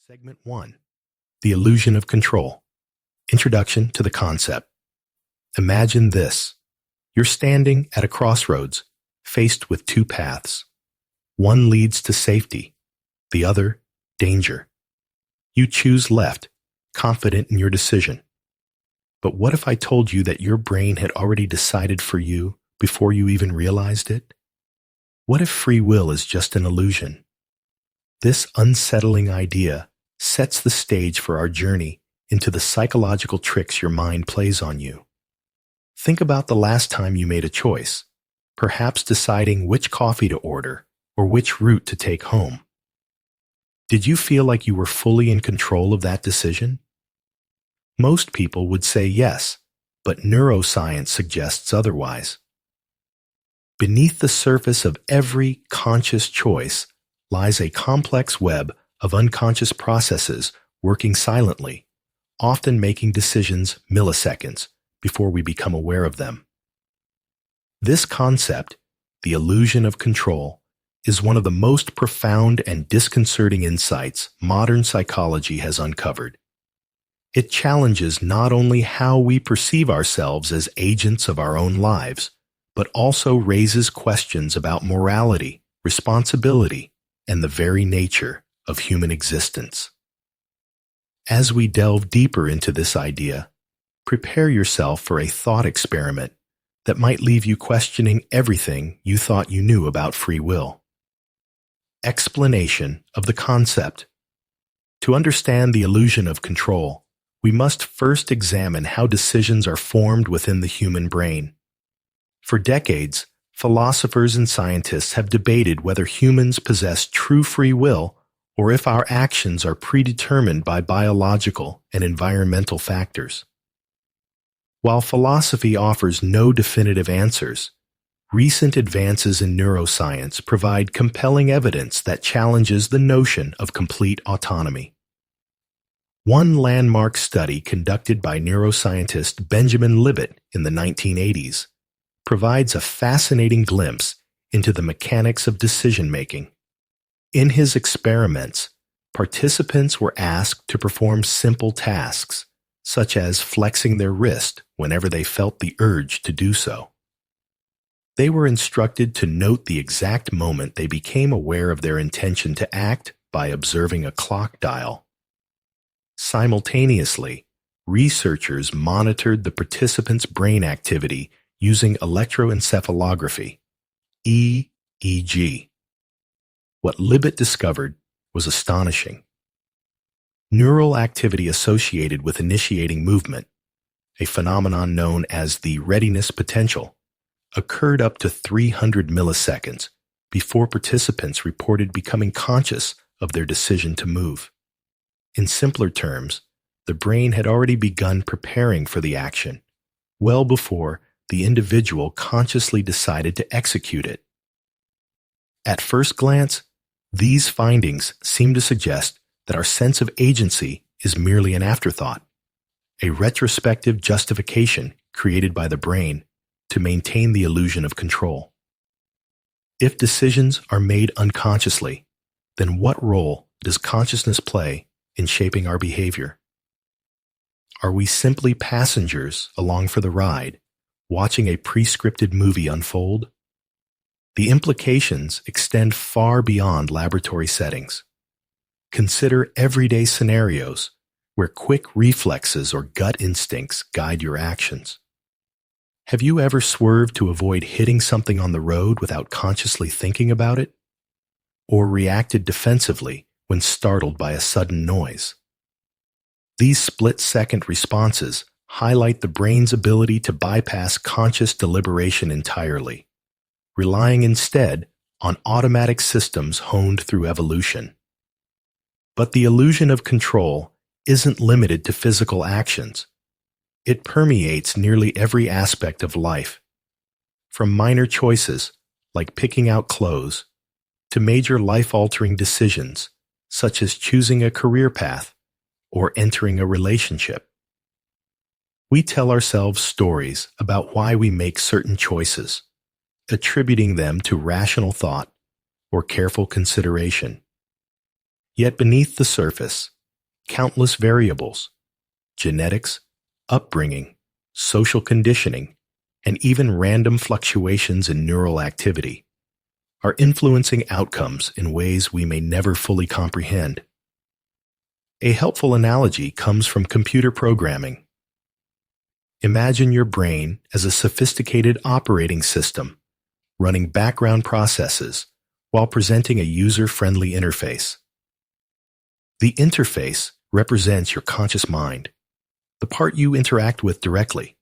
Segment 1. The Illusion of Control. Introduction to the concept. Imagine this. You're standing at a crossroads, faced with two paths. One leads to safety, the other, danger. You choose left, confident in your decision. But what if I told you that your brain had already decided for you before you even realized it? What if free will is just an illusion? This unsettling idea sets the stage for our journey into the psychological tricks your mind plays on you. Think about the last time you made a choice, perhaps deciding which coffee to order or which route to take home. Did you feel like you were fully in control of that decision? Most people would say yes, but neuroscience suggests otherwise. Beneath the surface of every conscious choice lies a complex web of unconscious processes working silently, often making decisions milliseconds before we become aware of them. This concept, the illusion of control, is one of the most profound and disconcerting insights modern psychology has uncovered. It challenges not only how we perceive ourselves as agents of our own lives, but also raises questions about morality, responsibility, and the very nature of human existence. As we delve deeper into this idea, prepare yourself for a thought experiment that might leave you questioning everything you thought you knew about free will. Explanation of the concept. To understand the illusion of control, we must first examine how decisions are formed within the human brain. For decades, philosophers and scientists have debated whether humans possess true free will or if our actions are predetermined by biological and environmental factors. While philosophy offers no definitive answers, recent advances in neuroscience provide compelling evidence that challenges the notion of complete autonomy. One landmark study conducted by neuroscientist Benjamin Libet in the 1980s provides a fascinating glimpse into the mechanics of decision-making. In his experiments, participants were asked to perform simple tasks, such as flexing their wrist whenever they felt the urge to do so. They were instructed to note the exact moment they became aware of their intention to act by observing a clock dial. Simultaneously, researchers monitored the participants' brain activity using electroencephalography, EEG. What Libet discovered was astonishing. Neural activity associated with initiating movement, a phenomenon known as the readiness potential, occurred up to 300 milliseconds before participants reported becoming conscious of their decision to move. In simpler terms, the brain had already begun preparing for the action, well before the individual consciously decided to execute it. At first glance, these findings seem to suggest that our sense of agency is merely an afterthought, a retrospective justification created by the brain to maintain the illusion of control. If decisions are made unconsciously, then what role does consciousness play in shaping our behavior? Are we simply passengers along for the ride, watching a pre-scripted movie unfold? The implications extend far beyond laboratory settings. Consider everyday scenarios where quick reflexes or gut instincts guide your actions. Have you ever swerved to avoid hitting something on the road without consciously thinking about it? Or reacted defensively when startled by a sudden noise? These split-second responses highlight the brain's ability to bypass conscious deliberation entirely, relying instead on automatic systems honed through evolution. But the illusion of control isn't limited to physical actions. It permeates nearly every aspect of life, from minor choices like picking out clothes to major life-altering decisions such as choosing a career path or entering a relationship. We tell ourselves stories about why we make certain choices, attributing them to rational thought or careful consideration. Yet beneath the surface, countless variables, genetics, upbringing, social conditioning, and even random fluctuations in neural activity, are influencing outcomes in ways we may never fully comprehend. A helpful analogy comes from computer programming. Imagine your brain as a sophisticated operating system, running background processes while presenting a user-friendly interface. The interface represents your conscious mind, the part you interact with directly.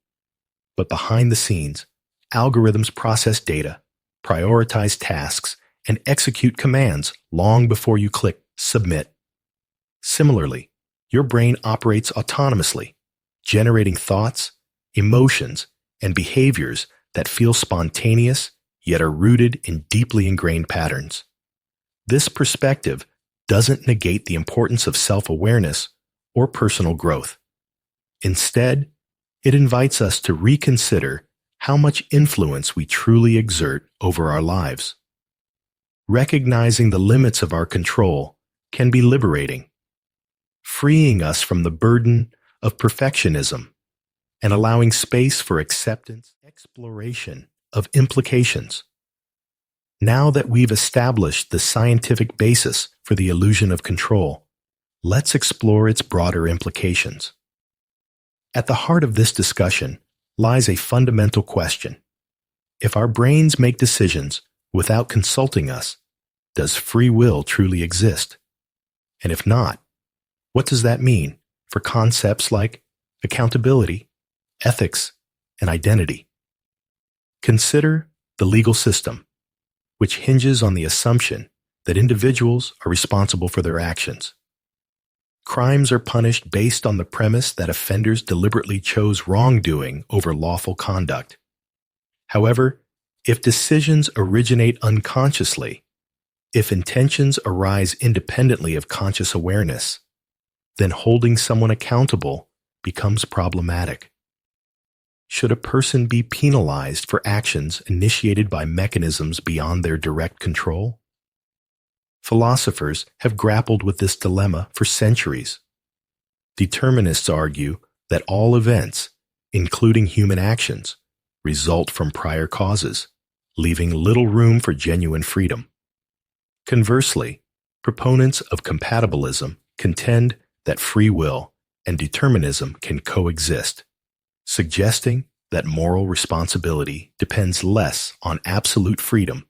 But behind the scenes, algorithms process data, prioritize tasks, and execute commands long before you click Submit. Similarly, your brain operates autonomously, generating thoughts, emotions, and behaviors that feel spontaneous yet are rooted in deeply ingrained patterns. This perspective doesn't negate the importance of self-awareness or personal growth. Instead, it invites us to reconsider how much influence we truly exert over our lives. Recognizing the limits of our control can be liberating, freeing us from the burden of perfectionism and allowing space for acceptance, exploration of implications. Now that we've established the scientific basis for the illusion of control, let's explore its broader implications. At the heart of this discussion lies a fundamental question. If our brains make decisions without consulting us, does free will truly exist? And if not, what does that mean for concepts like accountability, ethics, and identity? Consider the legal system, which hinges on the assumption that individuals are responsible for their actions. Crimes are punished based on the premise that offenders deliberately chose wrongdoing over lawful conduct. However, if decisions originate unconsciously, if intentions arise independently of conscious awareness, then holding someone accountable becomes problematic. Should a person be penalized for actions initiated by mechanisms beyond their direct control? Philosophers have grappled with this dilemma for centuries. Determinists argue that all events, including human actions, result from prior causes, leaving little room for genuine freedom. Conversely, proponents of compatibilism contend that free will and determinism can coexist, suggesting that moral responsibility depends less on absolute freedom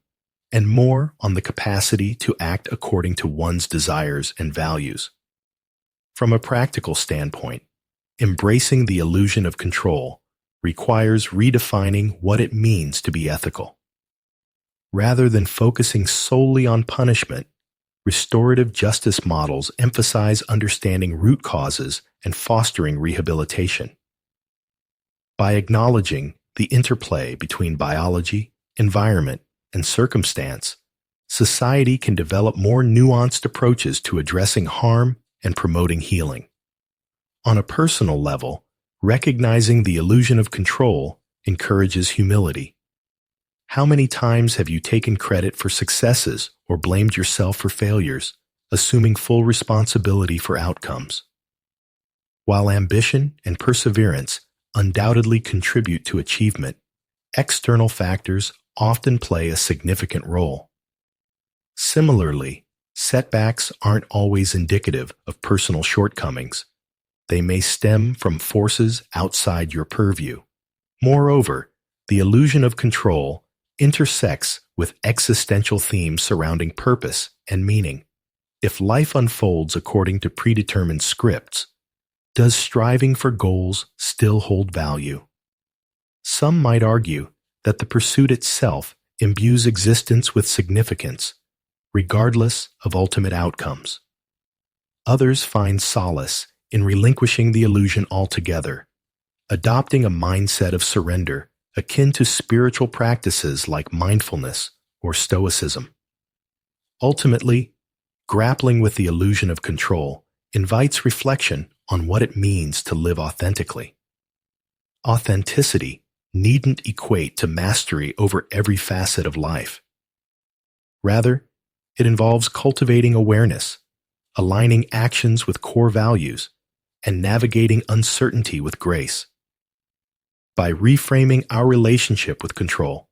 and more on the capacity to act according to one's desires and values. From a practical standpoint, embracing the illusion of control requires redefining what it means to be ethical. Rather than focusing solely on punishment, restorative justice models emphasize understanding root causes and fostering rehabilitation. By acknowledging the interplay between biology, environment, and circumstance, society can develop more nuanced approaches to addressing harm and promoting healing. On a personal level, recognizing the illusion of control encourages humility. How many times have you taken credit for successes or blamed yourself for failures, assuming full responsibility for outcomes? While ambition and perseverance undoubtedly contribute to achievement, external factors often play a significant role. Similarly, setbacks aren't always indicative of personal shortcomings. They may stem from forces outside your purview. Moreover, the illusion of control intersects with existential themes surrounding purpose and meaning. If life unfolds according to predetermined scripts, does striving for goals still hold value? Some might argue that the pursuit itself imbues existence with significance, regardless of ultimate outcomes. Others find solace in relinquishing the illusion altogether, adopting a mindset of surrender akin to spiritual practices like mindfulness or stoicism. Ultimately, grappling with the illusion of control invites reflection on what it means to live authentically. Authenticity needn't equate to mastery over every facet of life. Rather, it involves cultivating awareness, aligning actions with core values, and navigating uncertainty with grace. By reframing our relationship with control,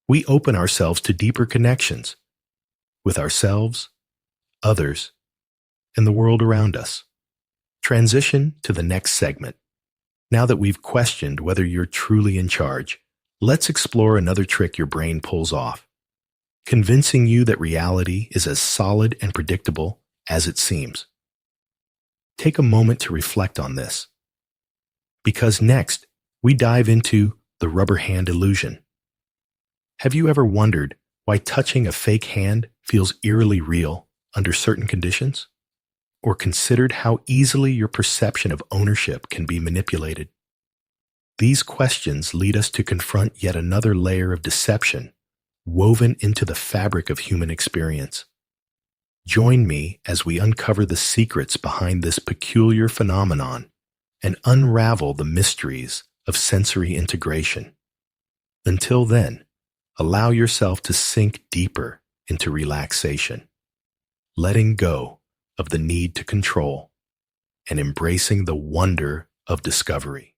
we open ourselves to deeper connections with ourselves, others, and the world around us. Transition to the next segment. Now that we've questioned whether you're truly in charge, let's explore another trick your brain pulls off, convincing you that reality is as solid and predictable as it seems. Take a moment to reflect on this, because next we dive into the rubber hand illusion. Have you ever wondered why touching a fake hand feels eerily real under certain conditions? Or considered how easily your perception of ownership can be manipulated? These questions lead us to confront yet another layer of deception woven into the fabric of human experience. Join me as we uncover the secrets behind this peculiar phenomenon and unravel the mysteries of sensory integration. Until then, allow yourself to sink deeper into relaxation, letting go of the need to control and embracing the wonder of discovery.